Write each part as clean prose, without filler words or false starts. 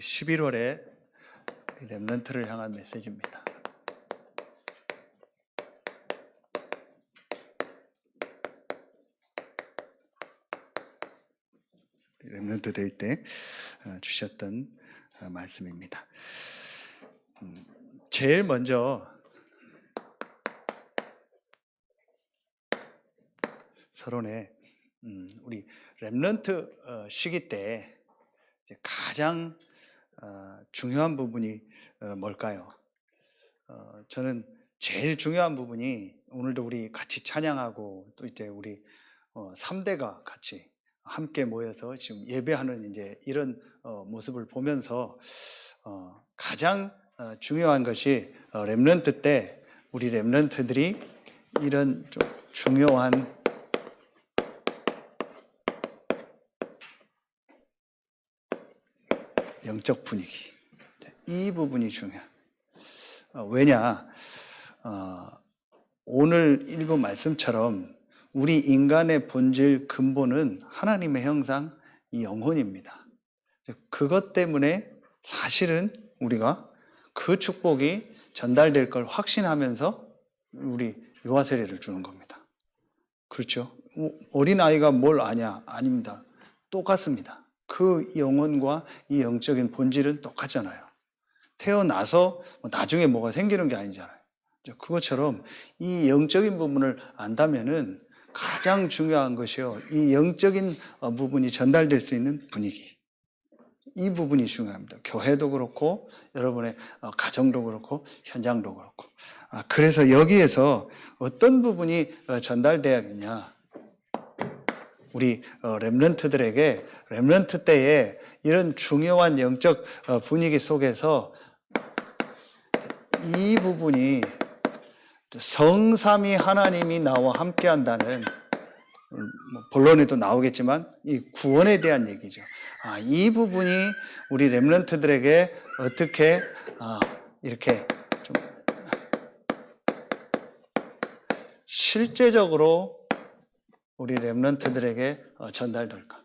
11월에 렘넌트를 향한 메시지입니다. 렘넌트 데이 때 주셨던 말씀입니다. 제일 먼저 서론에 우리 렘넌트 시기 때 이제 가장 중요한 부분이 뭘까요? 저는 제일 중요한 부분이 오늘도 우리 같이 찬양하고 또 이제 우리 3대가 같이 함께 모여서 지금 예배하는 이제 이런 모습을 보면서 가장 중요한 것이 렘넌트 때 우리 렘넌트들이 이런 좀 중요한 영적 분위기, 이 부분이 중요해요. 왜냐, 오늘 일부 말씀처럼 우리 인간의 본질 근본은 하나님의 형상, 이 영혼입니다. 그것 때문에 사실은 우리가 그 축복이 전달될 걸 확신하면서 우리 유아 세례를 주는 겁니다. 그렇죠? 어린아이가 뭘 아냐? 아닙니다. 똑같습니다. 그 영혼과 이 영적인 본질은 똑같잖아요. 태어나서 나중에 뭐가 생기는 게 아니잖아요. 그것처럼 이 영적인 부분을 안다면은 가장 중요한 것이요, 이 영적인 부분이 전달될 수 있는 분위기, 이 부분이 중요합니다. 교회도 그렇고 여러분의 가정도 그렇고 현장도 그렇고. 그래서 여기에서 어떤 부분이 전달돼야겠냐, 우리 렘넌트들에게 렘넌트 때에 이런 중요한 영적 분위기 속에서 이 부분이 성삼위 하나님이 나와 함께한다는, 본론에도 나오겠지만 이 구원에 대한 얘기죠. 이 부분이 우리 렘넌트들에게 어떻게 이렇게 좀 실제적으로 우리 렘넌트들에게 전달될까?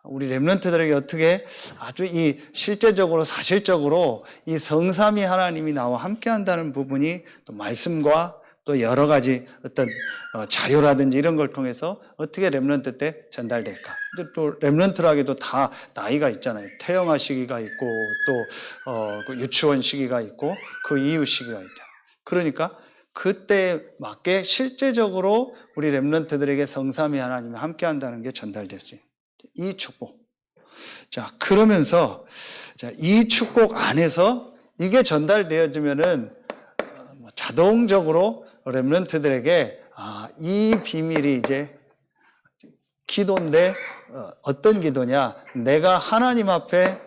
우리 렘넌트들에게 어떻게 아주 이 실제적으로 사실적으로 이 성삼위 하나님이 나와 함께한다는 부분이 또 말씀과 또 여러 가지 어떤 자료라든지 이런 걸 통해서 어떻게 렘넌트 때 전달될까? 근데 또 렘넌트라기도 다 나이가 있잖아요. 태영아 시기가 있고 또 유치원 시기가 있고 그 이후 시기가 있잖아요. 그러니까 그때에 맞게 실제적으로 우리 렘넌트들에게 성삼위 하나님이 함께한다는 게 전달될 수 있는 이 축복. 자, 그러면서 이 축복 안에서 이게 전달되어지면은 자동적으로 렘넌트들에게 이 비밀이 이제 기도인데 어떤 기도냐? 내가 하나님 앞에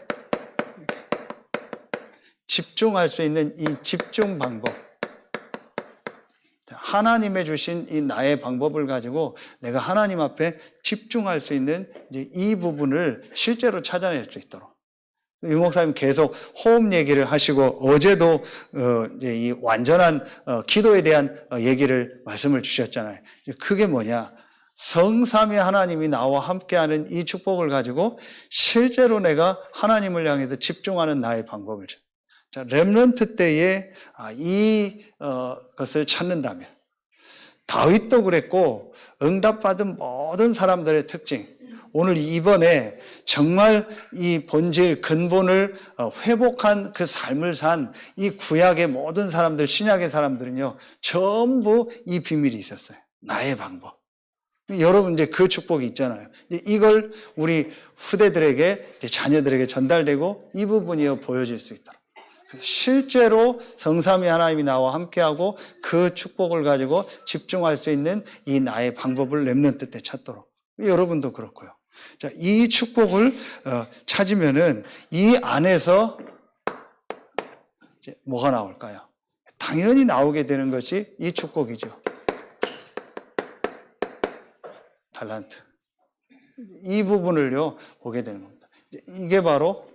집중할 수 있는 이 집중 방법. 하나님의 주신 이 나의 방법을 가지고 내가 하나님 앞에 집중할 수 있는 이제 이 부분을 실제로 찾아낼 수 있도록. 유 목사님 계속 호흡 얘기를 하시고 어제도 이제 이 완전한 기도에 대한 말씀을 주셨잖아요. 그게 뭐냐? 성삼위 하나님이 나와 함께하는 이 축복을 가지고 실제로 내가 하나님을 향해서 집중하는 나의 방법을. 자, 렘넌트 때에 것을 찾는다면, 다윗도 그랬고 응답받은 모든 사람들의 특징, 오늘 이번에 정말 이 본질 근본을 회복한 그 삶을 산 이 구약의 모든 사람들, 신약의 사람들은요 전부 이 비밀이 있었어요. 나의 방법. 여러분 이제 그 축복이 있잖아요. 이걸 우리 후대들에게, 자녀들에게 전달되고 이 부분이 보여질 수 있도록. 실제로 성삼위 하나님이 나와 함께하고 그 축복을 가지고 집중할 수 있는 이 나의 방법을 렘넌트 때 찾도록. 여러분도 그렇고요. 자, 이 축복을 찾으면은 이 안에서 이제 뭐가 나올까요? 당연히 나오게 되는 것이 이 축복이죠. 달란트. 이 부분을요 보게 되는 겁니다. 이게 바로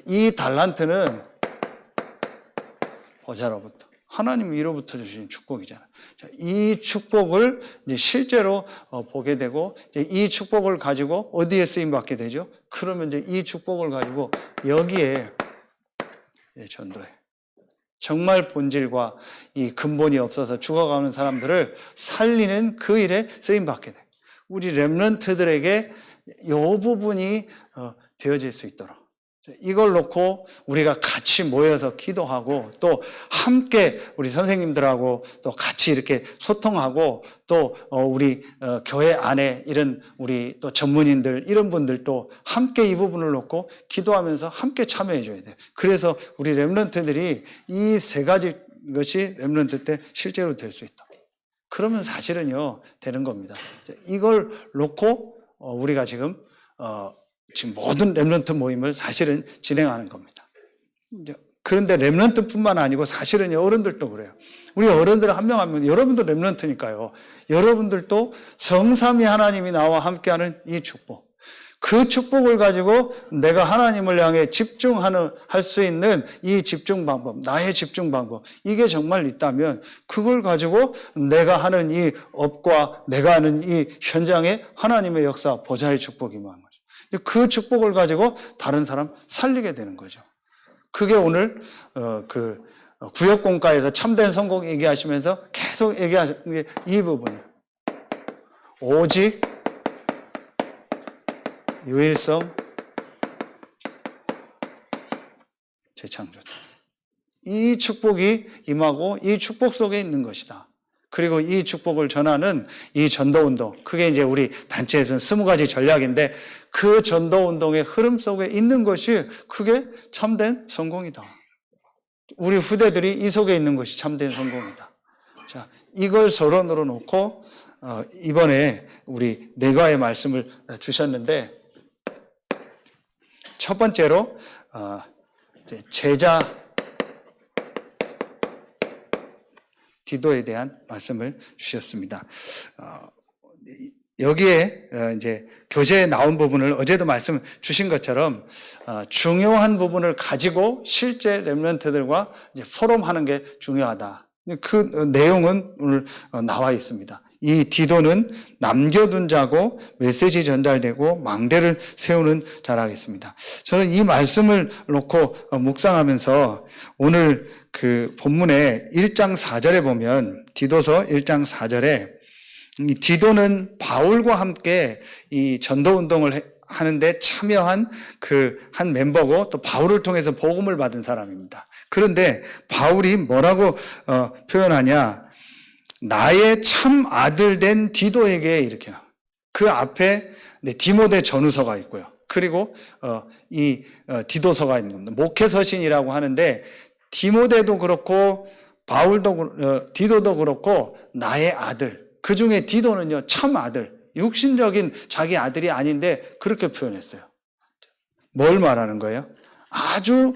이 달란트는 보좌로부터, 하나님이 위로부터 주신 축복이잖아요. 자, 이 축복을 이제 실제로 보게 되고, 이제 이 축복을 가지고 어디에 쓰임 받게 되죠? 그러면 이제 이 축복을 가지고 여기에 전도에. 정말 본질과 이 근본이 없어서 죽어가는 사람들을 살리는 그 일에 쓰임받게 돼. 우리 렘넌트들에게 이 부분이 되어질 수 있도록. 이걸 놓고 우리가 같이 모여서 기도하고 또 함께 우리 선생님들하고 또 같이 이렇게 소통하고 또 우리 교회 안에 이런 우리 또 전문인들 이런 분들도 함께 이 부분을 놓고 기도하면서 함께 참여해 줘야 돼요. 그래서 우리 렘넌트들이 이 세 가지 것이 렘넌트 때 실제로 될 수 있다. 그러면 사실은요 되는 겁니다. 이걸 놓고 우리가 지금 모든 렘넌트 모임을 사실은 진행하는 겁니다. 그런데 렘넌트뿐만 아니고 사실은 어른들도 그래요. 우리 어른들 한 명 한 명, 여러분도 렘넌트니까요. 여러분들도 성삼위 하나님이 나와 함께하는 이 축복. 그 축복을 가지고 내가 하나님을 향해 할 수 있는 이 집중 방법, 나의 집중 방법, 이게 정말 있다면 그걸 가지고 내가 하는 이 업과 내가 하는 이 현장에 하나님의 역사, 보좌의 축복이 임하는 거죠. 그 축복을 가지고 다른 사람 살리게 되는 거죠. 그게 오늘 그 구역공과에서 참된 성공 얘기하시면서 계속 얘기하시는 게 이 부분이에요. 오직 유일성 재창조다. 이 축복이 임하고 이 축복 속에 있는 것이다. 그리고 이 축복을 전하는 이 전도운동, 그게 이제 우리 단체에서는 20가지 전략인데 그 전도운동의 흐름 속에 있는 것이 그게 참된 성공이다. 우리 후대들이 이 속에 있는 것이 참된 성공이다. 자, 이걸 서론으로 놓고 이번에 우리 네과의 말씀을 주셨는데 첫 번째로 제자 디도에 대한 말씀을 주셨습니다. 여기에 이제 교재에 나온 부분을 어제도 말씀 주신 것처럼 중요한 부분을 가지고 실제 렘넌트들과 이제 포럼하는 게 중요하다. 그 내용은 오늘 나와 있습니다. 이 디도는 남겨둔 자고 메시지 전달되고 망대를 세우는 자라겠습니다. 저는 이 말씀을 놓고 묵상하면서 오늘 그 본문의 1장 4절에 보면 디도서 1장 4절에 이 디도는 바울과 함께 이 전도운동을 하는데 참여한 그 한 멤버고 또 바울을 통해서 복음을 받은 사람입니다. 그런데 바울이 뭐라고 표현하냐? 나의 참 아들 된 디도에게 이렇게 나와요. 그 앞에 디모데 전후서가 있고요. 그리고 이 디도서가 있는 겁니다. 목회서신이라고 하는데 디모데도 그렇고 디도도 그렇고 나의 아들. 그 중에 디도는요 참 아들, 육신적인 자기 아들이 아닌데 그렇게 표현했어요. 뭘 말하는 거예요? 아주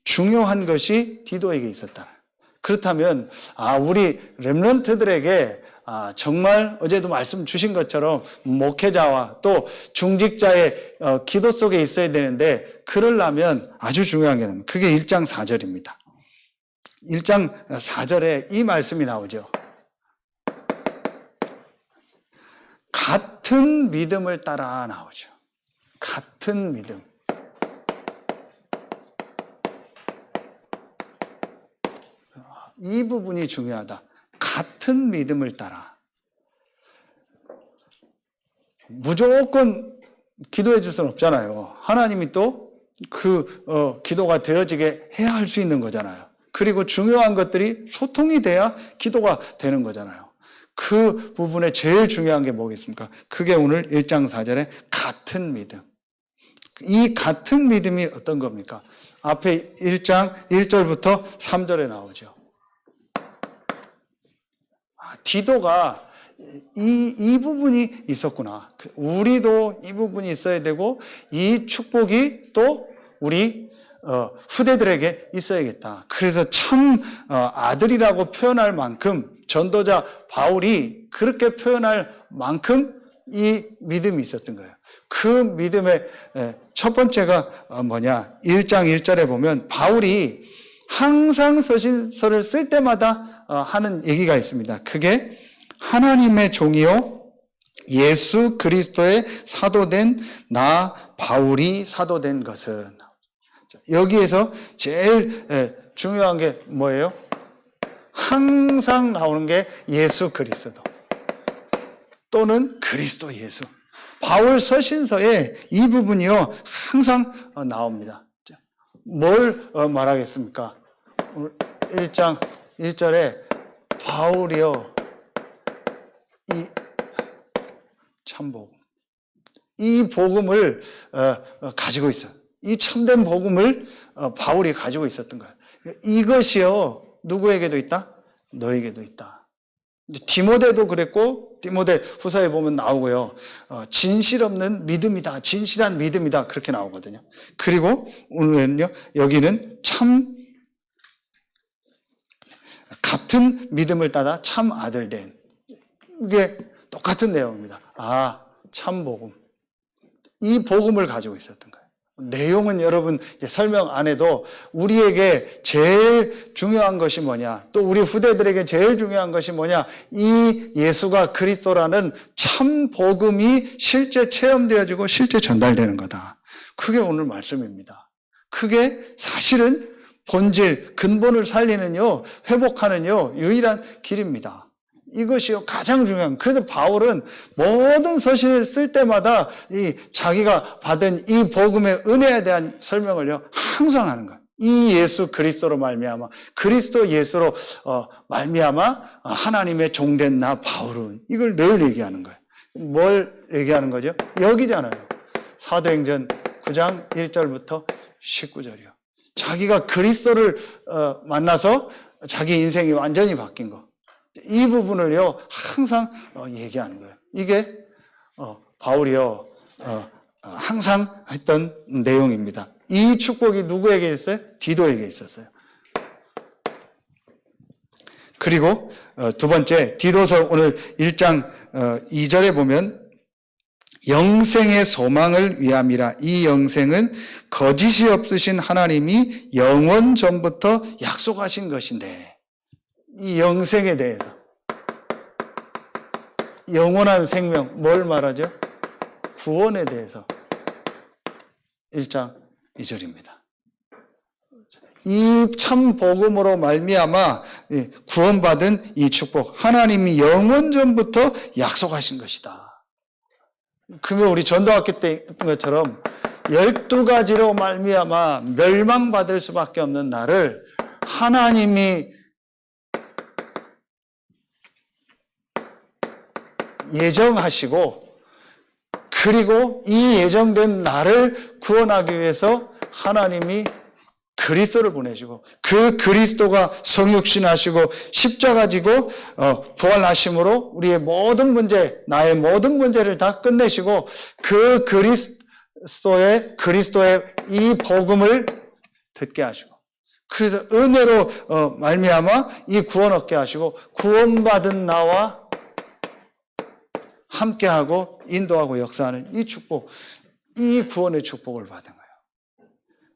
중요한 것이 디도에게 있었다. 그렇다면 우리 렘넌트들에게 정말 어제도 말씀 주신 것처럼 목회자와 또 중직자의 기도 속에 있어야 되는데 그러려면 아주 중요한 게 그게 1장 4절입니다. 1장 4절에 이 말씀이 나오죠. 같은 믿음을 따라 나오죠. 같은 믿음. 이 부분이 중요하다. 같은 믿음을 따라. 무조건 기도해 줄 수는 없잖아요. 하나님이 또 그 기도가 되어지게 해야 할 수 있는 거잖아요. 그리고 중요한 것들이 소통이 돼야 기도가 되는 거잖아요. 그 부분에 제일 중요한 게 뭐겠습니까? 그게 오늘 1장 4절에 같은 믿음. 이 같은 믿음이 어떤 겁니까? 앞에 1장 1절부터 3절에 나오죠. 디도가 이 부분이 있었구나. 우리도 이 부분이 있어야 되고 이 축복이 또 우리 후대들에게 있어야겠다. 그래서 참 아들이라고 표현할 만큼 전도자 바울이 그렇게 표현할 만큼 이 믿음이 있었던 거예요. 그 믿음의 첫 번째가 뭐냐? 1장 1절에 보면 바울이 항상 서신서를 쓸 때마다 하는 얘기가 있습니다. 그게 하나님의 종이요 예수 그리스도의 사도된 나 바울이 사도된 것은 여기에서 제일 중요한 게 뭐예요? 항상 나오는 게 예수 그리스도 또는 그리스도 예수. 바울 서신서에 이 부분이요 항상 나옵니다. 뭘 말하겠습니까? 오늘 1장 1절에 바울이요 이 참복음, 이 복음을 가지고 있어요. 이 참된 복음을 바울이 가지고 있었던 거예요. 이것이요 누구에게도 있다? 너에게도 있다. 디모데도 그랬고 디모데 후서에 보면 나오고요. 진실 없는 믿음이다. 진실한 믿음이다. 그렇게 나오거든요. 그리고 오늘은요. 여기는 참 같은 믿음을 따라 참 아들 된. 이게 똑같은 내용입니다. 아, 참 복음. 이 복음을 가지고 있었던 거예요. 내용은 여러분 설명 안 해도 우리에게 제일 중요한 것이 뭐냐, 또 우리 후대들에게 제일 중요한 것이 뭐냐, 이 예수가 그리스도라는 참 복음이 실제 체험되어지고 실제 전달되는 거다. 그게 오늘 말씀입니다. 그게 사실은 본질, 근본을 살리는요, 회복하는요, 유일한 길입니다. 이것이요 가장 중요한. 그래서 바울은 모든 서신을 쓸 때마다 이 자기가 받은 이 복음의 은혜에 대한 설명을요 항상 하는 거예요. 이 예수 그리스도로 말미암아, 그리스도 예수로 말미암아 하나님의 종된 나 바울은, 이걸 늘 얘기하는 거예요. 뭘 얘기하는 거죠? 여기잖아요. 사도행전 9장 1절부터 19절이요. 자기가 그리스도를 만나서 자기 인생이 완전히 바뀐 거. 이 부분을요 항상 얘기하는 거예요. 이게 바울이요 항상 했던 내용입니다. 이 축복이 누구에게 있어요? 디도에게 있었어요. 그리고 두 번째, 디도서 오늘 1장 2절에 보면 영생의 소망을 위함이라. 이 영생은 거짓이 없으신 하나님이 영원 전부터 약속하신 것인데, 이 영생에 대해서, 영원한 생명, 뭘 말하죠? 구원에 대해서 1장 2절입니다. 이 참 복음으로 말미암아 구원받은 이 축복, 하나님이 영원 전부터 약속하신 것이다. 그러면 우리 전도학교 때 했던 것처럼 12가지로 말미암아 멸망받을 수밖에 없는 나를 하나님이 예정하시고, 그리고 이 예정된 나를 구원하기 위해서 하나님이 그리스도를 보내시고, 그 그리스도가 성육신하시고 십자가 지고 부활하심으로 우리의 모든 문제, 나의 모든 문제를 다 끝내시고, 그 그리스도의 이 복음을 듣게 하시고, 그래서 은혜로 말미암아 이 구원 얻게 하시고, 구원받은 나와 함께하고 인도하고 역사하는 이 축복, 이 구원의 축복을 받은 거예요.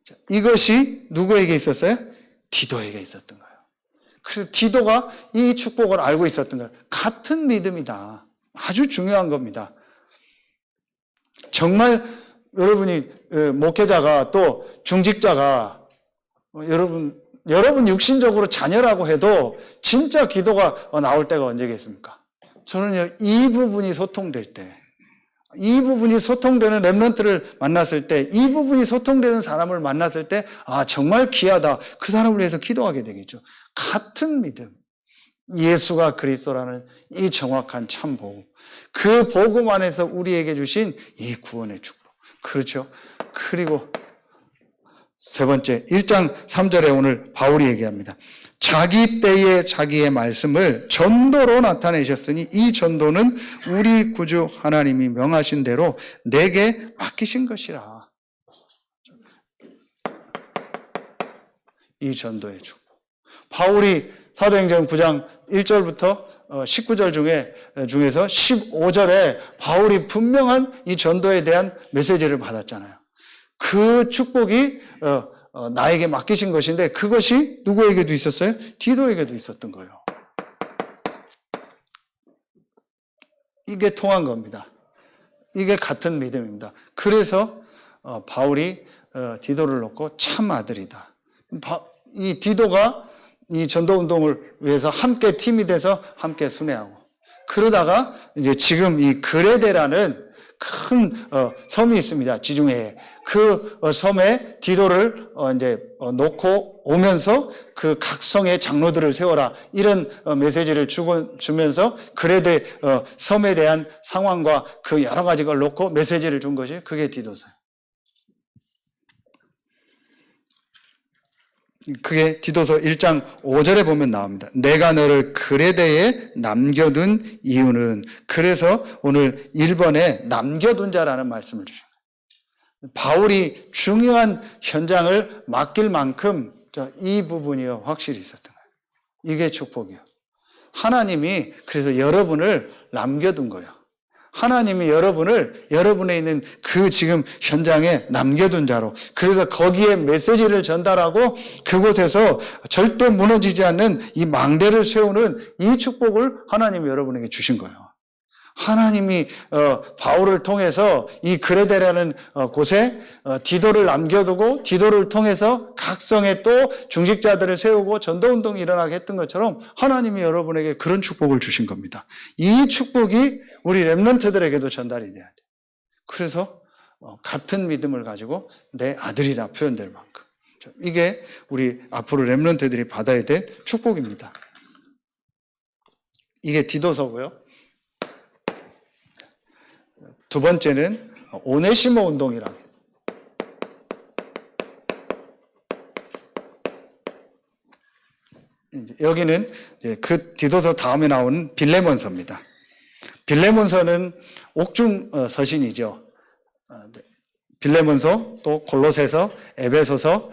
자, 이것이 누구에게 있었어요? 디도에게 있었던 거예요. 그래서 디도가 이 축복을 알고 있었던 거예요. 같은 믿음이다. 아주 중요한 겁니다. 정말 여러분이 목회자가 또 중직자가 여러분 육신적으로 자녀라고 해도 진짜 기도가 나올 때가 언제겠습니까? 저는요, 이 부분이 소통될 때, 이 부분이 소통되는 렘넌트를 만났을 때, 이 부분이 소통되는 사람을 만났을 때, 아, 정말 귀하다. 그 사람을 위해서 기도하게 되겠죠. 같은 믿음. 예수가 그리스도라는 이 정확한 참 복음. 그 복음 안에서 우리에게 주신 이 구원의 축복. 그렇죠. 그리고 세 번째, 1장 3절에 오늘 바울이 얘기합니다. 자기 때에 자기의 말씀을 전도로 나타내셨으니 이 전도는 우리 구주 하나님이 명하신 대로 내게 맡기신 것이라. 이 전도의 축복. 바울이 사도행전 9장 1절부터 19절 중에서 15절에 바울이 분명한 이 전도에 대한 메시지를 받았잖아요. 그 축복이 나에게 맡기신 것인데, 그것이 누구에게도 있었어요? 디도에게도 있었던 거예요. 이게 통한 겁니다. 이게 같은 믿음입니다. 그래서 바울이 디도를 놓고 참 아들이다. 이 디도가 이 전도운동을 위해서 함께 팀이 돼서 함께 순회하고, 그러다가 이제 지금 이 그레데라는 큰 섬이 있습니다. 지중해에. 그 섬에 디도를 이제 놓고 오면서 그 각성의 장로들을 세워라, 이런 메시지를 주면서 그레데 섬에 대한 상황과 그 여러 가지 걸 놓고 메시지를 준 것이 그게 디도서예요. 그게 디도서 1장 5절에 보면 나옵니다. 내가 너를 그레데에 남겨둔 이유는, 그래서 오늘 1번에 남겨둔 자라는 말씀을 주신 거예요. 바울이 중요한 현장을 맡길 만큼 이 부분이요 확실히 있었던 거예요. 이게 축복이요. 하나님이 그래서 여러분을 남겨둔 거예요. 하나님이 여러분을 여러분에 있는 그 지금 현장에 남겨둔 자로, 그래서 거기에 메시지를 전달하고 그곳에서 절대 무너지지 않는 이 망대를 세우는 이 축복을 하나님이 여러분에게 주신 거예요. 하나님이 바울을 통해서 이 그레데라는 곳에 디도를 남겨두고 디도를 통해서 각성에 또 중직자들을 세우고 전도운동이 일어나게 했던 것처럼 하나님이 여러분에게 그런 축복을 주신 겁니다. 이 축복이 우리 렘넌트들에게도 전달이 돼야 돼요. 그래서 같은 믿음을 가지고 내 아들이라 표현될 만큼, 이게 우리 앞으로 렘넌트들이 받아야 될 축복입니다. 이게 디도서고요. 두 번째는 오네시모 운동이라고. 여기는 그 디도서 다음에 나오는 빌레몬서입니다. 빌레몬서는 옥중 서신이죠. 빌레몬서, 또 골로새서, 에베소서,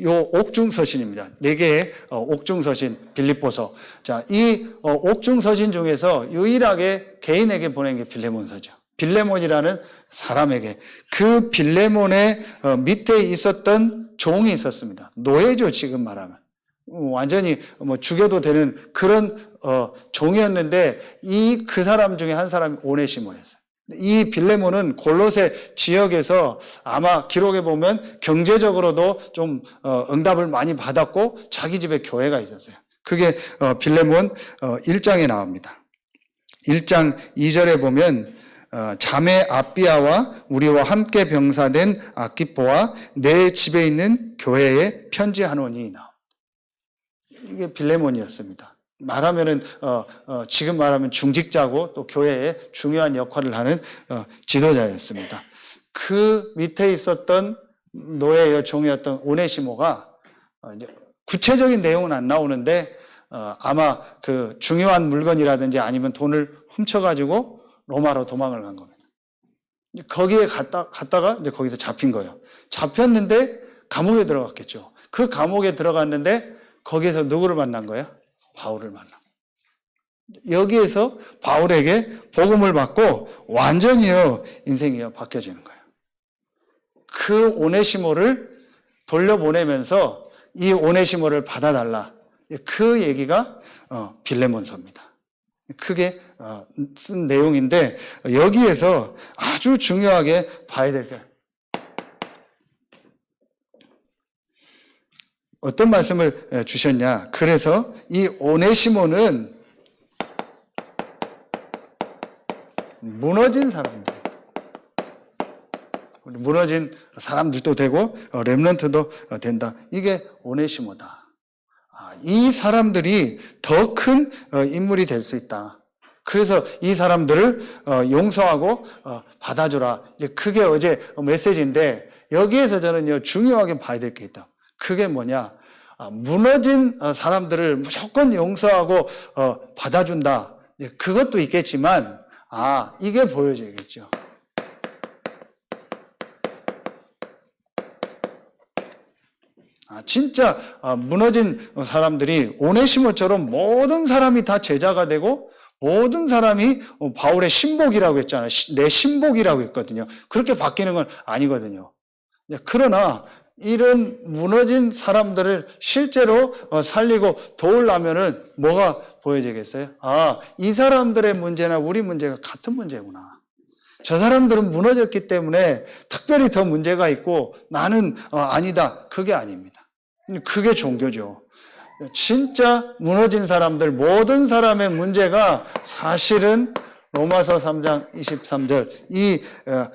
요 옥중 서신입니다. 4개의 옥중 서신, 빌립보서. 자, 이 옥중 서신 중에서 유일하게 개인에게 보낸 게 빌레몬서죠. 빌레몬이라는 사람에게, 그 빌레몬의 밑에 있었던 종이 있었습니다. 노예죠, 지금 말하면. 완전히 죽여도 되는 그런 종이었는데, 그 사람 중에 한 사람이 오네시모였어요. 이 빌레몬은 골로새 지역에서 아마 기록에 보면 경제적으로도 좀 응답을 많이 받았고 자기 집에 교회가 있었어요. 그게 빌레몬 1장에 나옵니다. 1장 2절에 보면 자매 아비아와 우리와 함께 병사된 아키포와 내 집에 있는 교회에 편지하노니 나옵니다. 이게 빌레몬이었습니다. 말하면은 지금 말하면 중직자고 또 교회에 중요한 역할을 하는 지도자였습니다. 그 밑에 있었던 노예의 종이었던 오네시모가 이제 구체적인 내용은 안 나오는데 아마 그 중요한 물건이라든지 아니면 돈을 훔쳐가지고 로마로 도망을 간 겁니다. 거기에 갔다가 이제 거기서 잡힌 거예요. 잡혔는데 감옥에 들어갔겠죠. 그 감옥에 들어갔는데 거기에서 누구를 만난 거예요? 바울을 만나. 여기에서 바울에게 복음을 받고 완전히요 인생이요 바뀌어지는 거예요. 그 오네시모를 돌려보내면서 이 오네시모를 받아달라. 그 얘기가 빌레몬서입니다. 크게 쓴 내용인데 여기에서 아주 중요하게 봐야 될 게 어떤 말씀을 주셨냐. 그래서 이 오네시모는 무너진 사람들, 무너진 사람들도 되고 렘넌트도 된다. 이게 오네시모다. 이 사람들이 더 큰 인물이 될 수 있다. 그래서 이 사람들을 용서하고 받아주라. 그게 어제 메시지인데 여기에서 저는 중요하게 봐야 될 게 있다. 그게 뭐냐? 무너진 사람들을 무조건 용서하고 받아준다. 그것도 있겠지만 이게 보여져야겠죠. 진짜 무너진 사람들이 오네시모처럼 모든 사람이 다 제자가 되고 모든 사람이 바울의 신복이라고 했잖아요. 내 신복이라고 했거든요. 그렇게 바뀌는 건 아니거든요. 그러나 이런 무너진 사람들을 실제로 살리고 도우려면은 뭐가 보여지겠어요? 이 사람들의 문제나 우리 문제가 같은 문제구나. 저 사람들은 무너졌기 때문에 특별히 더 문제가 있고 나는 아니다. 그게 아닙니다. 그게 종교죠. 진짜 무너진 사람들, 모든 사람의 문제가 사실은 로마서 3장 23절 이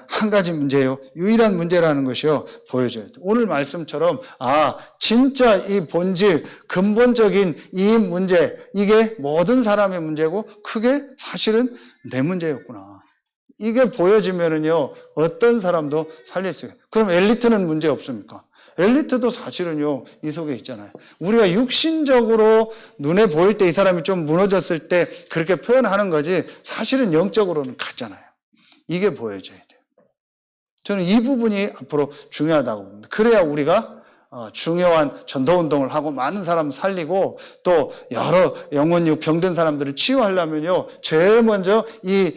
한 가지 문제요. 유일한 문제라는 것이요. 보여줘야 돼요. 오늘 말씀처럼 진짜 이 본질, 근본적인 이 문제, 이게 모든 사람의 문제고 그게 사실은 내 문제였구나. 이게 보여지면은요. 어떤 사람도 살릴 수 있어요. 그럼 엘리트는 문제 없습니까? 엘리트도 사실은요, 이 속에 있잖아요. 우리가 육신적으로 눈에 보일 때 이 사람이 좀 무너졌을 때 그렇게 표현하는 거지, 사실은 영적으로는 같잖아요. 이게 보여져야 돼요. 저는 이 부분이 앞으로 중요하다고 봅니다. 그래야 우리가 중요한 전도운동을 하고 많은 사람 살리고 또 여러 영혼육 병든 사람들을 치유하려면요, 제일 먼저 이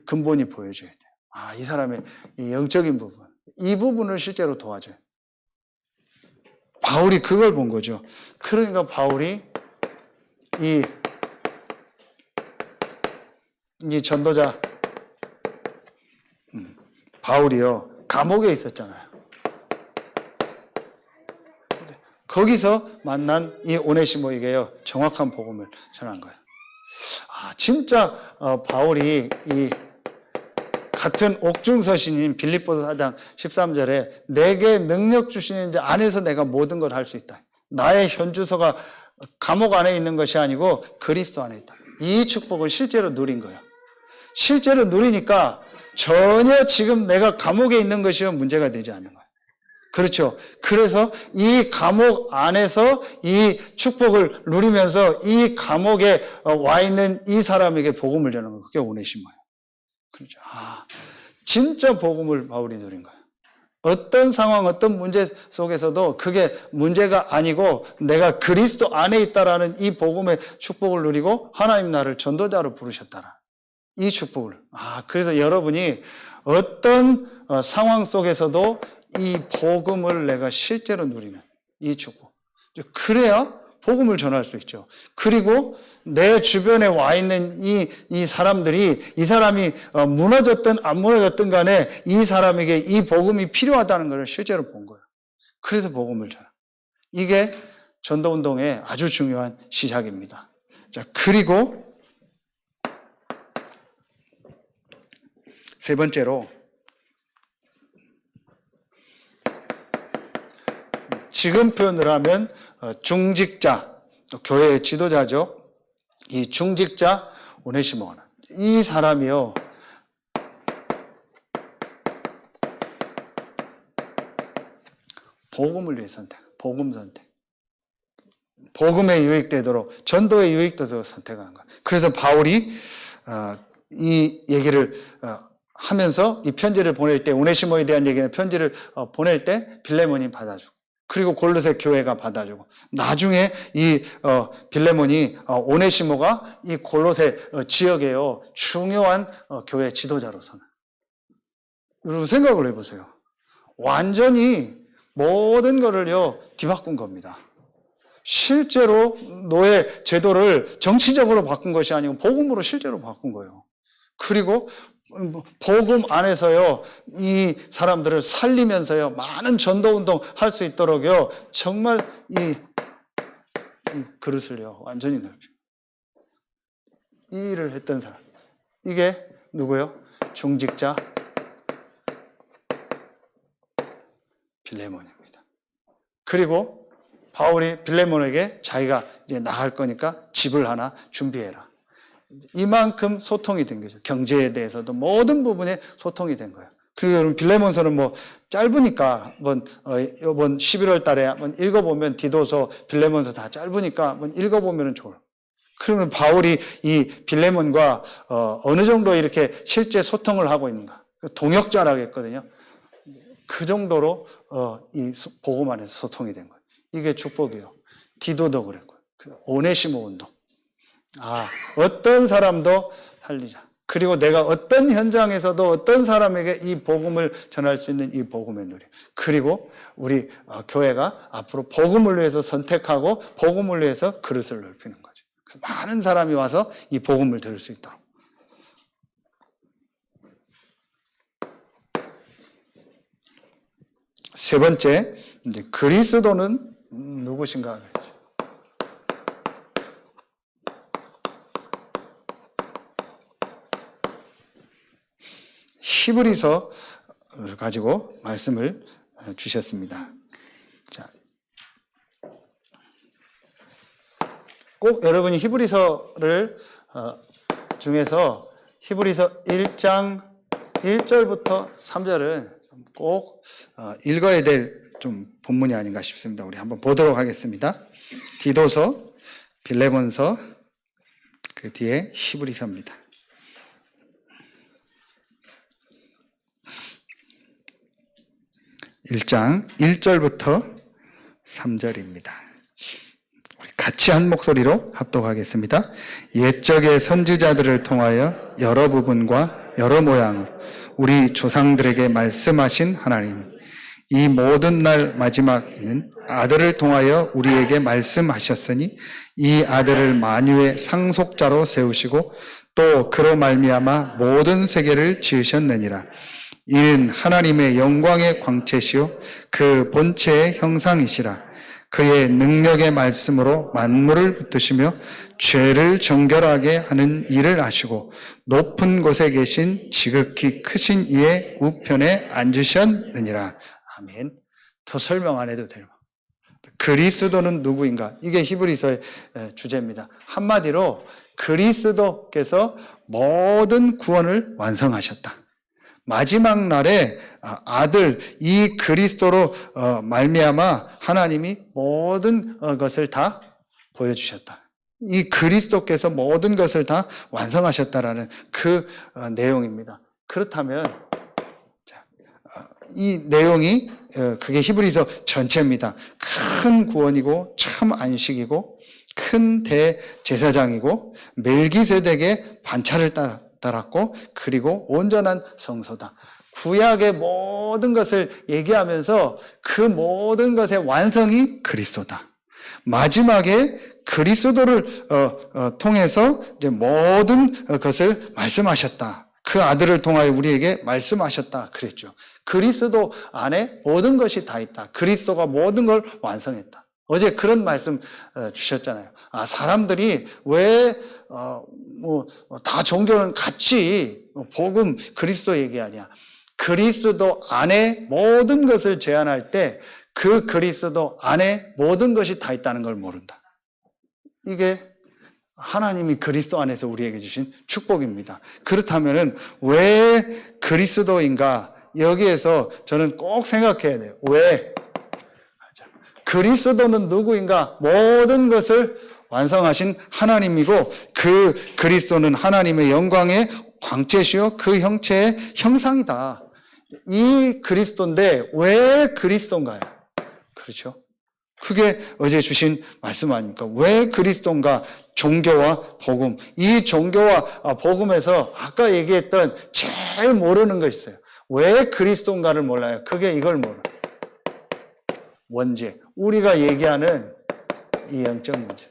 근본이 보여져야 돼요. 이 사람의 이 영적인 부분, 이 부분을 실제로 도와줘요. 바울이 그걸 본 거죠. 그러니까 바울이 이 전도자 바울이요, 감옥에 있었잖아요. 거기서 만난 이 오네시모에게요, 정확한 복음을 전한 거예요. 진짜 바울이 이 같은 옥중서신인 빌립보서 4장 13절에 내게 능력 주시는 자 안에서 내가 모든 걸 할 수 있다. 나의 현주소가 감옥 안에 있는 것이 아니고 그리스도 안에 있다. 이 축복을 실제로 누린 거예요. 실제로 누리니까 전혀 지금 내가 감옥에 있는 것이 문제가 되지 않는 거예요. 그렇죠. 그래서 이 감옥 안에서 이 축복을 누리면서 이 감옥에 와 있는 이 사람에게 복음을 전하는 거예요. 그게 오네시모예요. 그렇죠. 진짜 복음을 바울이 누린 거예요. 어떤 상황, 어떤 문제 속에서도 그게 문제가 아니고 내가 그리스도 안에 있다라는 이 복음의 축복을 누리고 하나님 나를 전도자로 부르셨다라. 이 축복을. 그래서 여러분이 어떤 상황 속에서도 이 복음을 내가 실제로 누리는 이 축복. 그래야 복음을 전할 수 있죠. 그리고 내 주변에 와 있는 이 사람들이, 이 사람이 무너졌든 안 무너졌든 간에 이 사람에게 이 복음이 필요하다는 것을 실제로 본 거예요. 그래서 복음을 전하. 이게 전도운동의 아주 중요한 시작입니다. 자, 그리고 세 번째로 지금 표현을 하면 중직자, 교회의 지도자죠. 이 중직자 오네시모는 이 사람이요, 복음을 위해 선택, 복음 선택, 복음에 유익되도록, 전도에 유익되도록 선택한 거예요. 그래서 바울이 이 얘기를 하면서 이 편지를 보낼 때, 오네시모에 대한 얘기는 편지를 보낼 때 빌레몬이 받아주고, 그리고 골로새 교회가 받아주고, 나중에 이 빌레몬이 오네시모가 이 골로새 지역에요, 중요한 교회 지도자로서는. 여러분 생각을 해보세요. 완전히 모든 거를요 뒤바꾼 겁니다. 실제로 노예 제도를 정치적으로 바꾼 것이 아니고 복음으로 실제로 바꾼 거예요. 그리고 복음 안에서요, 이 사람들을 살리면서요, 많은 전도운동 할 수 있도록요, 정말 이 그릇을요, 완전히 넓히고. 이 일을 했던 사람. 이게 누구요? 중직자 빌레몬입니다. 그리고 바울이 빌레몬에게 자기가 이제 나갈 거니까 집을 하나 준비해라. 이만큼 소통이 된 거죠. 경제에 대해서도 모든 부분에 소통이 된 거예요. 그리고 여러분 빌레몬서는 뭐 짧으니까 이번 11월 달에 한번 읽어보면 디도서, 빌레몬서 다 짧으니까 한번 읽어보면 좋아요. 그러면 바울이 이 빌레몬과 어느 정도 이렇게 실제 소통을 하고 있는가? 동역자라고 했거든요. 그 정도로 이 복음 안에서 소통이 된 거예요. 이게 축복이에요. 디도도 그랬고요. 오네시모 운동. 어떤 사람도 살리자. 그리고 내가 어떤 현장에서도 어떤 사람에게 이 복음을 전할 수 있는 이 복음의 누림. 그리고 우리 교회가 앞으로 복음을 위해서 선택하고 복음을 위해서 그릇을 넓히는 거죠. 그래서 많은 사람이 와서 이 복음을 들을 수 있도록. 세 번째, 이제 그리스도는 누구신가? 히브리서를 가지고 말씀을 주셨습니다. 자, 꼭 여러분이 히브리서를 중에서 히브리서 1장 1절부터 3절은 꼭 읽어야 될 좀 본문이 아닌가 싶습니다. 우리 한번 보도록 하겠습니다. 디도서, 빌레몬서, 그 뒤에 히브리서입니다. (1장) 1절부터 3절입니다. 우리 같이 한 목소리로 합독하겠습니다. 옛적의 선지자들을 통하여 여러 부분과 여러 모양으로 우리 조상들에게 말씀하신 하나님, 이 모든 날 마지막에는 아들을 통하여 우리에게 말씀하셨으니 이 아들을 만유의 상속자로 세우시고 또 그로 말미암아 모든 세계를 지으셨느니라. 이는 하나님의 영광의 광채시요 그 본체의 형상이시라. 그의 능력의 말씀으로 만물을 붙드시며 죄를 정결하게 하는 일을 아시고 높은 곳에 계신 지극히 크신 이의 우편에 앉으셨느니라. 아멘. 더 설명 안 해도 돼요. 그리스도는 누구인가? 이게 히브리서의 주제입니다. 한마디로 그리스도께서 모든 구원을 완성하셨다. 마지막 날에 아들 이 그리스도로 말미암아 하나님이 모든 것을 다 보여주셨다. 이 그리스도께서 모든 것을 다 완성하셨다라는 그 내용입니다. 그렇다면 이 내용이 그게 히브리서 전체입니다. 큰 구원이고 참 안식이고 큰 대제사장이고 멜기세덱의 반차를 따랐고 그리고 온전한 성소다. 구약의 모든 것을 얘기하면서 그 모든 것의 완성이 그리스도다. 마지막에 그리스도를 통해서 이제 모든 것을 말씀하셨다. 그 아들을 통하여 우리에게 말씀하셨다 그랬죠. 그리스도 안에 모든 것이 다 있다. 그리스도가 모든 걸 완성했다. 어제 그런 말씀 주셨잖아요. 사람들이 왜 다 종교는 같이 복음 그리스도 얘기하냐. 그리스도 안에 모든 것을 제안할 때 그 그리스도 안에 모든 것이 다 있다는 걸 모른다. 이게 하나님이 그리스도 안에서 우리에게 주신 축복입니다. 그렇다면 왜 그리스도인가? 여기에서 저는 꼭 생각해야 돼요. 왜? 그리스도는 누구인가? 모든 것을 완성하신 하나님이고 그 그리스도는 하나님의 영광의 광채시요 그 형체의 형상이다. 이 그리스도인데 왜 그리스도인가요? 그렇죠? 그게 어제 주신 말씀 아닙니까? 왜 그리스도인가? 종교와 복음. 이 종교와 복음에서 아까 얘기했던 제일 모르는 거 있어요. 왜 그리스도인가를 몰라요? 그게 이걸 몰라요. 원죄. 우리가 얘기하는 이 영적 문제.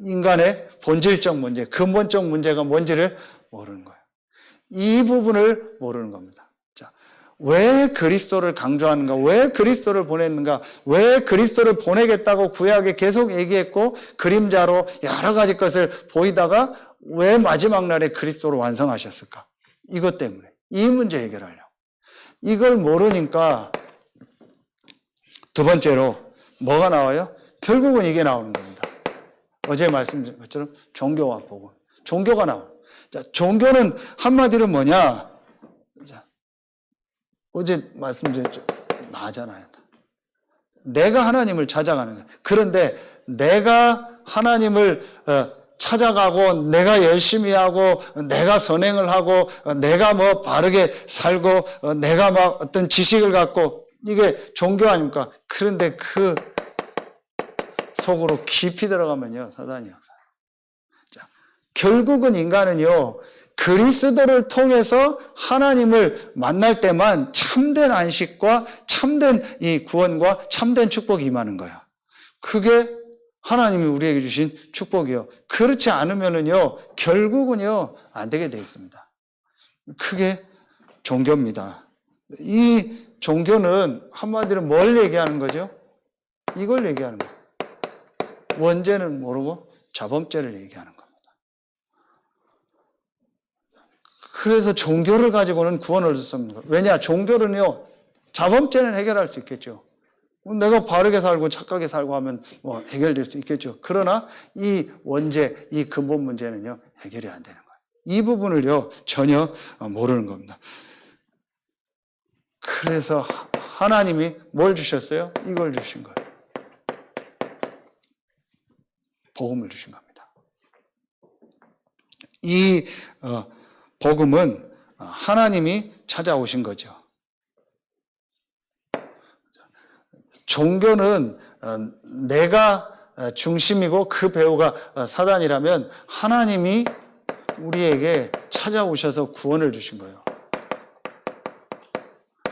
인간의 본질적 문제, 근본적 문제가 뭔지를 모르는 거예요. 이 부분을 모르는 겁니다. 자, 왜 그리스도를 강조하는가? 왜 그리스도를 보냈는가? 왜 그리스도를 보내겠다고 구약에 계속 얘기했고 그림자로 여러 가지 것을 보이다가 왜 마지막 날에 그리스도를 완성하셨을까? 이것 때문에. 이 문제 해결하려고. 이걸 모르니까 두 번째로 뭐가 나와요? 결국은 이게 나오는 겁니다. 어제 말씀드린 것처럼 종교와 복음. 종교가 나와요. 자, 종교는 한마디로 뭐냐? 자, 어제 말씀드렸죠. 나잖아요. 내가 하나님을 찾아가는 거예요. 그런데 내가 하나님을 찾아가고 내가 열심히 하고 내가 선행을 하고 내가 뭐 바르게 살고 내가 막 어떤 지식을 갖고 이게 종교 아닙니까? 그런데 그 속으로 깊이 들어가면요, 사단이 역사. 자, 결국은 인간은요, 그리스도를 통해서 하나님을 만날 때만 참된 안식과 참된 이 구원과 참된 축복이 임하는 거야. 그게 하나님이 우리에게 주신 축복이요. 그렇지 않으면은요, 결국은요, 안 되게 돼 있습니다. 그게 종교입니다. 이 종교는 한마디로 뭘 얘기하는 거죠? 이걸 얘기하는 거예요. 원죄는 모르고 자범죄를 얘기하는 겁니다. 그래서 종교를 가지고는 구원을 얻을 수 없는 거예요. 왜냐? 종교는요, 자범죄는 해결할 수 있겠죠. 내가 바르게 살고 착하게 살고 하면 뭐 해결될 수 있겠죠. 그러나 이 원죄, 이 근본 문제는요, 해결이 안 되는 거예요. 이 부분을요, 전혀 모르는 겁니다. 그래서 하나님이 뭘 주셨어요? 이걸 주신 거예요. 복음을 주신 겁니다. 이 복음은 하나님이 찾아오신 거죠. 종교는 내가 중심이고 그 배우가 사단이라면 하나님이 우리에게 찾아오셔서 구원을 주신 거예요.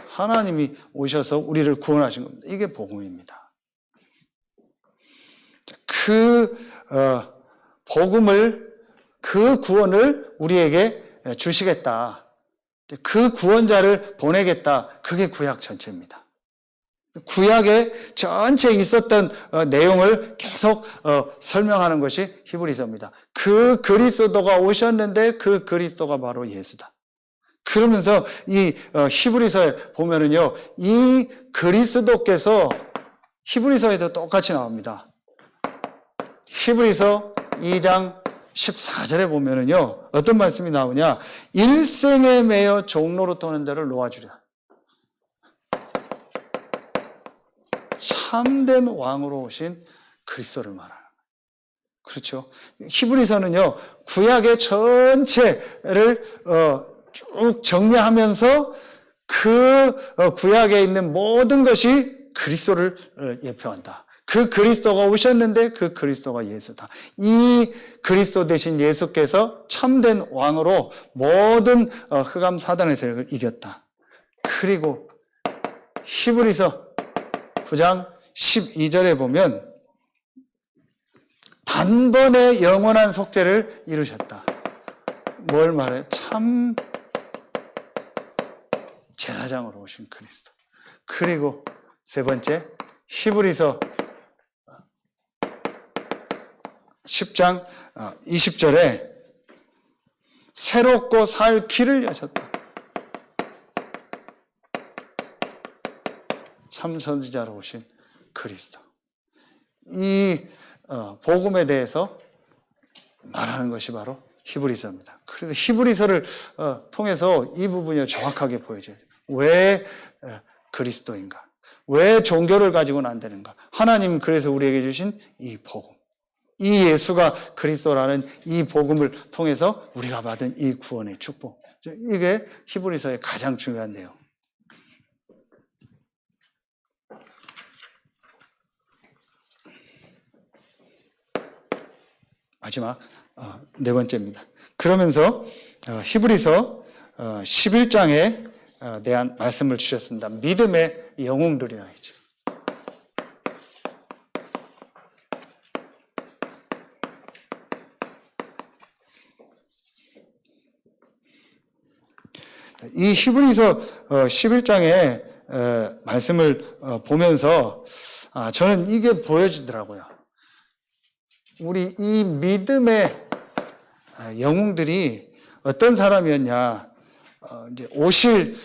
하나님이 오셔서 우리를 구원하신 겁니다. 이게 복음입니다. 그 복음을, 그 구원을 우리에게 주시겠다. 그 구원자를 보내겠다. 그게 구약 전체입니다. 구약에 전체에 있었던 내용을 계속 설명하는 것이 히브리서입니다. 그 그리스도가 오셨는데 그 그리스도가 바로 예수다. 그러면서 이 히브리서에 보면은요, 이 그리스도께서 히브리서에도 똑같이 나옵니다. 히브리서 2장 14절에 보면은요, 어떤 말씀이 나오냐? 일생에 매여 종로로 떠는 자를 놓아주랴. 참된 왕으로 오신 그리스도를 말하는 거예요. 그렇죠? 히브리서는요, 구약의 전체를 쭉 정리하면서 그 구약에 있는 모든 것이 그리스도를 예표한다. 그 그리스도가 오셨는데 그 그리스도가 예수다. 이 그리스도 대신 예수께서 참된 왕으로 모든 흑암 사단의 세력을 이겼다. 그리고 히브리서 9장 12절에 보면 단번에 영원한 속죄를 이루셨다. 뭘 말해요? 참 제사장으로 오신 그리스도. 그리고 세 번째, 히브리서 10장 20절에 새롭고 살 길을 여셨다. 참 선지자로 오신 그리스도. 이 복음에 대해서 말하는 것이 바로 히브리서입니다. 그래서 히브리서를 통해서 이 부분이 정확하게 보여줘야 돼요. 왜 그리스도인가? 왜 종교를 가지고는 안 되는가? 하나님 그래서 우리에게 주신 이 복음. 이 예수가 그리스도라는 이 복음을 통해서 우리가 받은 이 구원의 축복. 이게 히브리서의 가장 중요한 내용. 마지막 네 번째입니다. 그러면서 히브리서 11장에 대한 말씀을 주셨습니다. 믿음의 영웅들이라 했죠. 이 히브리서 11장의 말씀을 보면서 저는 이게 보여지더라고요. 우리 이 믿음의 영웅들이 어떤 사람이었냐? 이제 오실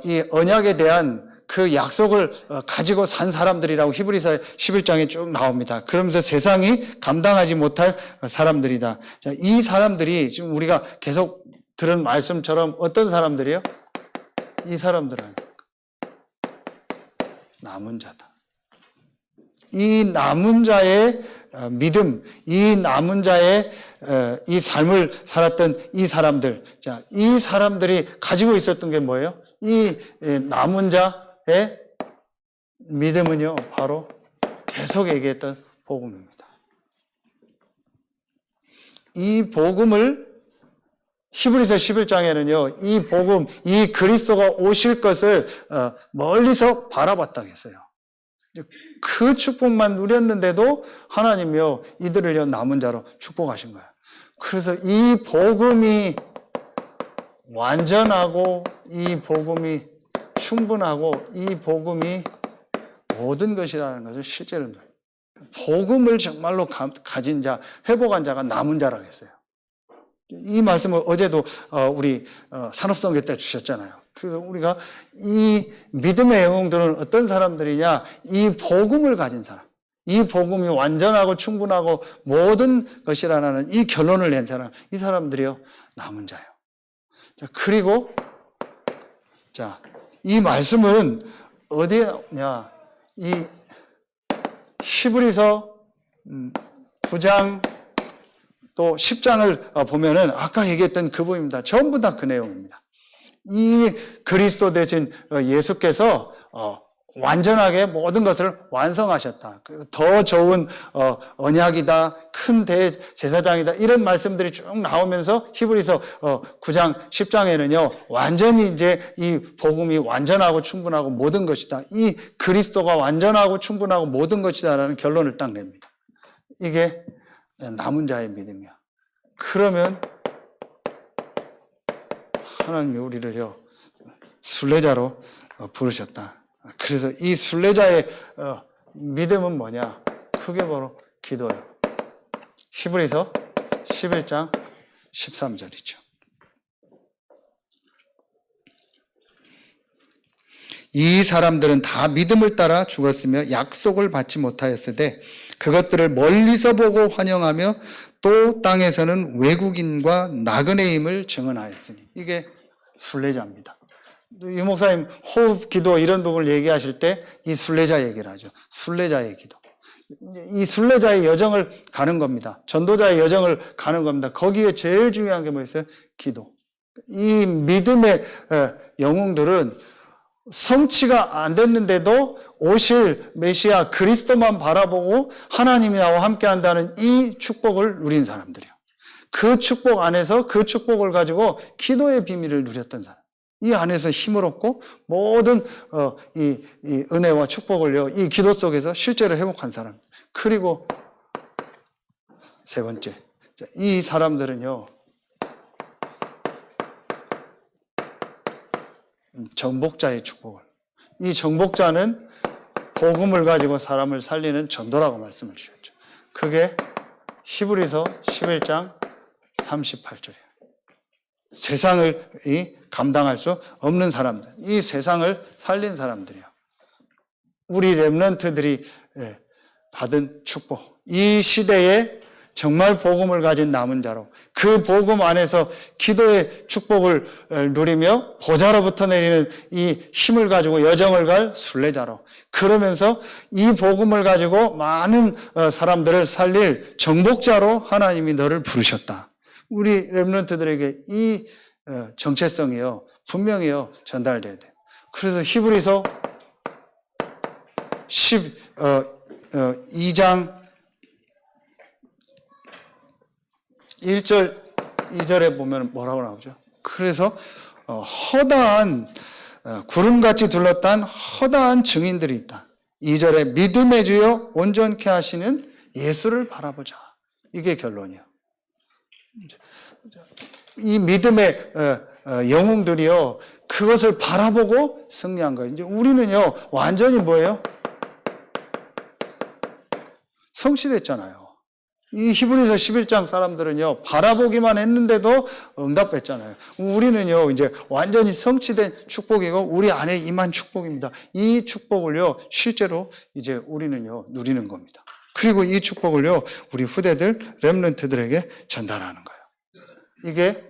이 언약에 대한 그 약속을 가지고 산 사람들이라고 히브리서 11장에 쭉 나옵니다. 그러면서 세상이 감당하지 못할 사람들이다. 자, 이 사람들이 지금 우리가 계속 들은 말씀처럼 어떤 사람들이요? 이 사람들은 남은 자다. 이 남은 자의 믿음, 이 남은 자의 이 삶을 살았던 이 사람들, 자, 이 사람들이 가지고 있었던 게 뭐예요? 이 남은 자의 믿음은요, 바로 계속 얘기했던 복음입니다. 이 복음을 히브리서 11장에는요, 이 복음, 이 그리스도가 오실 것을 멀리서 바라봤다고 했어요. 그 축복만 누렸는데도 하나님이요, 이들을요, 남은 자로 축복하신 거예요. 그래서 이 복음이 완전하고 이 복음이 충분하고 이 복음이 모든 것이라는 것을 실제로 복음을 정말로 가진 자, 회복한 자가 남은 자라고 했어요. 이 말씀을 어제도 우리 산업선교 때 주셨잖아요. 그래서 우리가 이 믿음의 영웅들은 어떤 사람들이냐? 이 복음을 가진 사람. 이 복음이 완전하고 충분하고 모든 것이라는 이 결론을 낸 사람. 이 사람들이요, 남은 자예요. 자, 그리고 자, 이 말씀은 어디냐? 이 히브리서 9장 또 10장을 보면은 아까 얘기했던 그 부분입니다. 전부 다 그 내용입니다. 이 그리스도 대신 예수께서 완전하게 모든 것을 완성하셨다. 더 좋은 언약이다, 큰 대제사장이다, 이런 말씀들이 쭉 나오면서 히브리서 9장, 10장에는요, 완전히 이제 이 복음이 완전하고 충분하고 모든 것이다. 이 그리스도가 완전하고 충분하고 모든 것이다라는 결론을 딱 냅니다. 이게 남은 자의 믿음이야. 그러면 하나님이 우리를요, 순례자로 부르셨다. 그래서 이 순례자의 믿음은 뭐냐? 그게 바로 기도예요. 히브리서 11장 13절이죠. 이 사람들은 다 믿음을 따라 죽었으며 약속을 받지 못하였으되 그것들을 멀리서 보고 환영하며 또 땅에서는 외국인과 나그네임을 증언하였으니, 이게 순례자입니다. 유 목사님 호흡 기도 이런 부분을 얘기하실 때 이 순례자 얘기를 하죠. 순례자의 기도. 이 순례자의 여정을 가는 겁니다. 전도자의 여정을 가는 겁니다. 거기에 제일 중요한 게 뭐였어요? 기도. 이 믿음의 영웅들은 성취가 안 됐는데도 오실 메시아 그리스도만 바라보고 하나님이 나와 함께 한다는 이 축복을 누린 사람들이에요. 그 축복 안에서 그 축복을 가지고 기도의 비밀을 누렸던 사람. 이 안에서 힘을 얻고 모든 이 은혜와 축복을요, 이 기도 속에서 실제로 회복한 사람. 그리고 세 번째, 이 사람들은요, 정복자의 축복을. 이 정복자는 복음을 가지고 사람을 살리는 전도라고 말씀을 주셨죠. 그게 히브리서 11장 38절이에요. 세상을 감당할 수 없는 사람들, 이 세상을 살린 사람들이요. 우리 렘넌트들이 받은 축복. 이 시대에 정말 복음을 가진 남은 자로, 그 복음 안에서 기도의 축복을 누리며 보좌로부터 내리는 이 힘을 가지고 여정을 갈 순례자로, 그러면서 이 복음을 가지고 많은 사람들을 살릴 정복자로 하나님이 너를 부르셨다. 우리 렘넌트들에게 이 정체성이요, 분명히요, 전달돼야 돼요. 그래서 히브리서 2장 1절, 2절에 보면 뭐라고 나오죠? 그래서 허다한, 구름같이 둘렀단 허다한 증인들이 있다. 2절에 믿음의 주여 온전케 하시는 예수를 바라보자. 이게 결론이에요. 이 믿음의 영웅들이요, 그것을 바라보고 승리한 거예요. 이제 우리는요, 완전히 뭐예요? 성취됐잖아요. 이 히브리서 11장 사람들은요, 바라보기만 했는데도 응답했잖아요. 우리는요, 이제 완전히 성취된 축복이고, 우리 안에 임한 축복입니다. 이 축복을요, 실제로 이제 우리는요, 누리는 겁니다. 그리고 이 축복을요, 우리 후대들, 렘넌트들에게 전달하는 거예요. 이게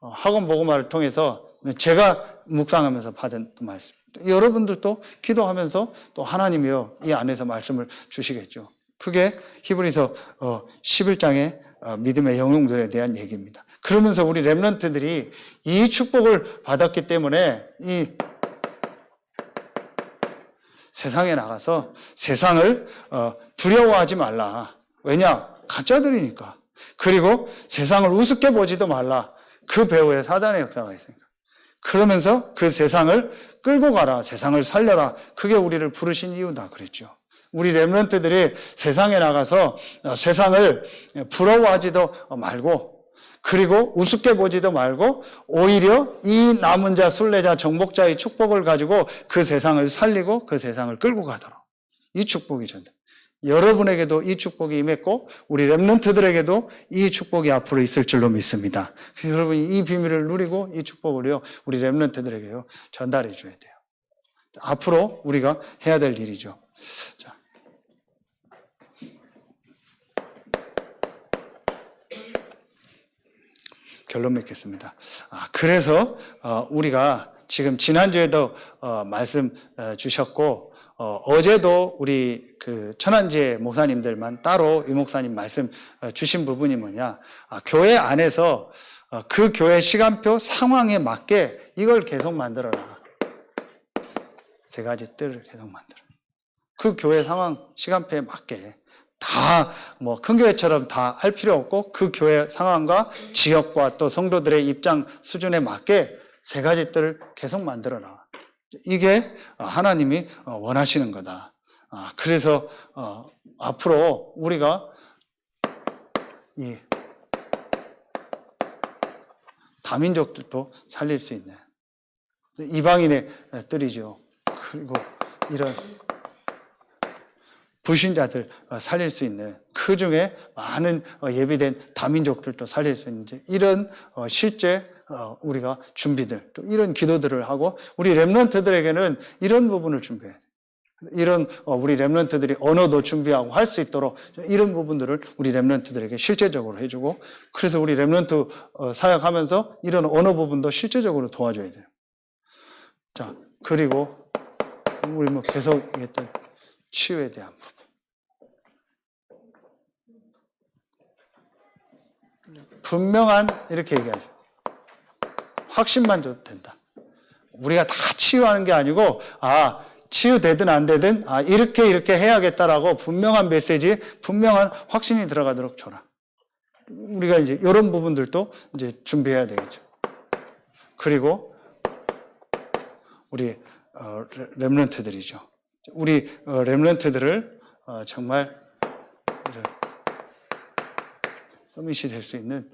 학원 복음화를 통해서 제가 묵상하면서 받은 말씀. 여러분들도 기도하면서 또 하나님이요, 이 안에서 말씀을 주시겠죠. 그게 히브리서 11장의 믿음의 영웅들에 대한 얘기입니다. 그러면서 우리 렘넌트들이 이 축복을 받았기 때문에 이 세상에 나가서 세상을 두려워하지 말라. 왜냐? 가짜들이니까. 그리고 세상을 우습게 보지도 말라. 그 배후에 사단의 역사가 있으니까. 그러면서 그 세상을 끌고 가라. 세상을 살려라. 그게 우리를 부르신 이유다 그랬죠. 우리 렘넌트들이 세상에 나가서 세상을 부러워하지도 말고, 그리고 우습게 보지도 말고 오히려 이 남은 자, 순례자, 정복자의 축복을 가지고 그 세상을 살리고 그 세상을 끌고 가도록 이 축복이 전달. 여러분에게도 이 축복이 임했고 우리 렘넌트들에게도 이 축복이 앞으로 있을 줄로 믿습니다. 그래서 여러분이 이 비밀을 누리고 이 축복을요 우리 렘넌트들에게요 전달해 줘야 돼요. 앞으로 우리가 해야 될 일이죠. 자. 결론 맺겠습니다. 그래서 우리가 지금 지난주에도 말씀 주셨고 어제도 우리 그 천안지회 목사님들만 따로 이 목사님 말씀 주신 부분이 뭐냐? 교회 안에서 그 교회 시간표 상황에 맞게 이걸 계속 만들어라. 세 가지 뜰을 계속 만들어. 그 교회 상황 시간표에 맞게 다 뭐 큰 교회처럼 다 할 필요 없고 그 교회 상황과 지역과 또 성도들의 입장 수준에 맞게 세 가지 뜰을 계속 만들어라. 이게 하나님이 원하시는 거다. 그래서 앞으로 우리가 이 다민족들도 살릴 수 있는 이방인의 뜰이죠. 그리고 이런 불신자들 살릴 수 있는 그 중에 많은 예비된 다민족들도 살릴 수 있는 이런 실제 우리가 준비들 또 이런 기도들을 하고 우리 렘넌트들에게는 이런 부분을 준비해야 돼요. 이런 우리 렘넌트들이 언어도 준비하고 할 수 있도록 이런 부분들을 우리 렘넌트들에게 실제적으로 해주고 그래서 우리 렘넌트 사역하면서 이런 언어 부분도 실제적으로 도와줘야 돼요. 자 그리고 우리 뭐 계속 얘기했던 치유에 대한 부분. 분명한 이렇게 얘기하죠. 확신만 줘도 된다. 우리가 다 치유하는 게 아니고 치유되든 안 되든 이렇게 해야겠다라고 분명한 메시지, 분명한 확신이 들어가도록 줘라. 우리가 이제 이런 부분들도 이제 준비해야 되겠죠. 그리고 우리 렘넌트들이죠. 우리 렘넌트들을 정말 서밋이 될 수 있는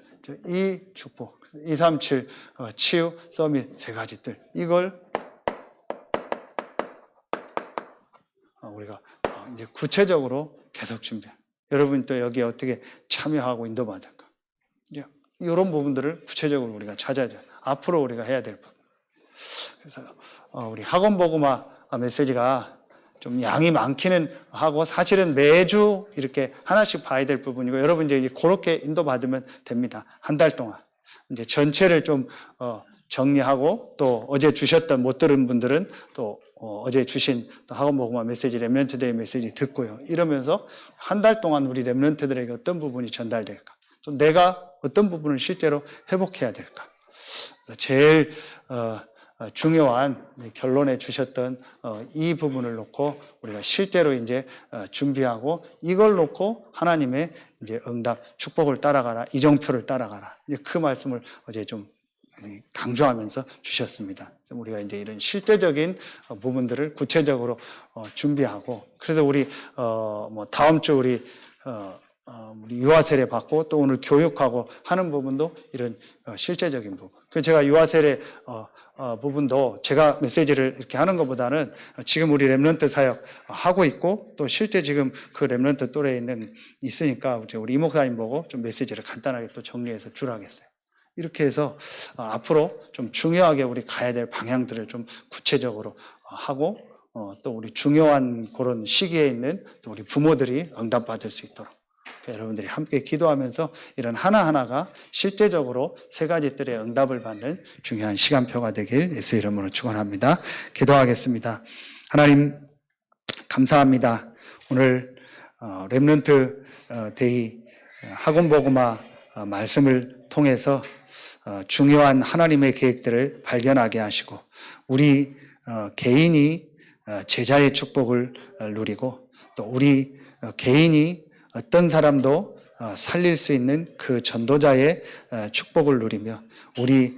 이 축복 237 치유 서밋 세 가지들 이걸 우리가 이제 구체적으로 계속 준비해. 여러분 또 여기에 어떻게 참여하고 인도받을까? 이런 부분들을 구체적으로 우리가 찾아야 돼요. 앞으로 우리가 해야 될 부분. 그래서 우리 학원 복음화 메시지가 좀 양이 많기는 하고 사실은 매주 이렇게 하나씩 봐야 될 부분이고 여러분 이제 그렇게 인도받으면 됩니다. 한 달 동안 이제 전체를 좀 정리하고 또 어제 주셨던 못 들은 분들은 또 어제 주신 또 학원 복음화 메시지 렘넌트데이 메시지 듣고요. 이러면서 한 달 동안 우리 렘넌트들에게 어떤 부분이 전달될까? 또 내가 어떤 부분을 실제로 회복해야 될까? 제일 중요한 결론에 주셨던 이 부분을 놓고 우리가 실제로 이제 준비하고 이걸 놓고 하나님의 이제 응답 축복을 따라가라 이정표를 따라가라 그 말씀을 어제 좀 강조하면서 주셨습니다. 우리가 이제 이런 실제적인 부분들을 구체적으로 준비하고 그래서 우리 뭐 다음 주 우리 유아 세례 받고 또 오늘 교육하고 하는 부분도 이런 실제적인 부분. 그 제가 유아 세례 부분도 제가 메시지를 이렇게 하는 것보다는 지금 우리 렘넌트 사역 하고 있고 또 실제 지금 그 렘넌트 또래에 있으니까 우리 이 목사님 보고 좀 메시지를 간단하게 또 정리해서 주라겠어요. 이렇게 해서 앞으로 좀 중요하게 우리 가야 될 방향들을 좀 구체적으로 하고 또 우리 중요한 그런 시기에 있는 또 우리 부모들이 응답받을 수 있도록 여러분들이 함께 기도하면서 이런 하나하나가 실제적으로 세 가지 뜰의 응답을 받는 중요한 시간표가 되길 예수 이름으로 축원합니다. 기도하겠습니다. 하나님 감사합니다. 오늘 렘넌트 데이 학원 복음화 말씀을 통해서 중요한 하나님의 계획들을 발견하게 하시고 우리 개인이 제자의 축복을 누리고 또 우리 개인이 어떤 사람도 살릴 수 있는 그 전도자의 축복을 누리며 우리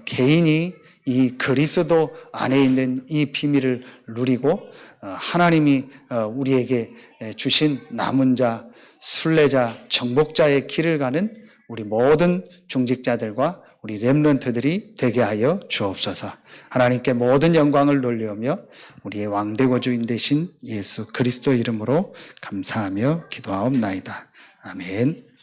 개인이 이 그리스도 안에 있는 이 비밀을 누리고 하나님이 우리에게 주신 남은 자, 순례자, 정복자의 길을 가는 우리 모든 중직자들과 우리 렘넌트들이 되게 하여 주옵소서. 하나님께 모든 영광을 돌리오며 우리의 왕되고 주인 되신 예수 그리스도 이름으로 감사하며 기도하옵나이다. 아멘.